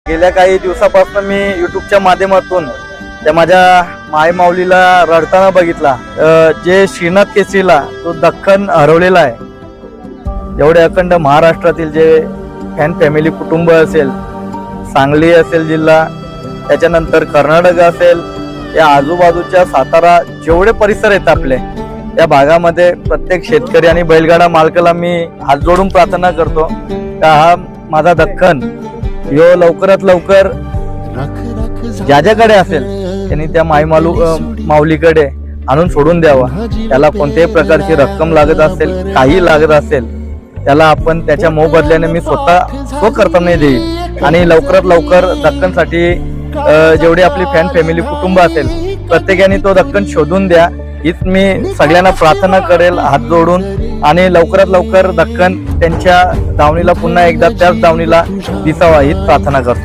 गेल्या काही दिवसापासून मी युट्यूबच्या माध्यमातून त्या माझ्या माय माऊलीला रडताना बघितला। जे श्रीनाथ केसरीला तो दख्खन हरवलेला आहे। एवढे अखंड महाराष्ट्रातील जे फॅन फॅमिली कुटुंब असेल, सांगली असेल जिल्हा, त्याच्यानंतर कर्नाटक असेल, या आजूबाजूच्या सातारा जेवढे परिसर आहेत आपले त्या भागामध्ये प्रत्येक शेतकरी आणि बैलगाडा मालकाला मी हात जोडून प्रार्थना करतो का हा माझा दख्खन यो लवकरात लवकर ज्याच्याकडे असेल त्यांनी त्या माऊलीकडे आणून सोडून द्यावा। त्याला कोणत्याही प्रकारची रक्कम लागत असेल, काही लागत असेल, त्याला आपण त्याच्या मोबदल्याने मी स्वतः करताना देईल। आणि लवकरात लवकर दख्खनसाठी जेवढी आपली फॅन फॅमिली कुटुंब असेल प्रत्येकाने तो दख्खन शोधून द्या, हीच मी सगळ्यांना प्रार्थना करेल हात जोडून। आणि लवकरात लवकर दख्खन त्यांच्या दावणीला पुन्हा एकदा त्याच दावणीला दिसावा हीच प्रार्थना करतो।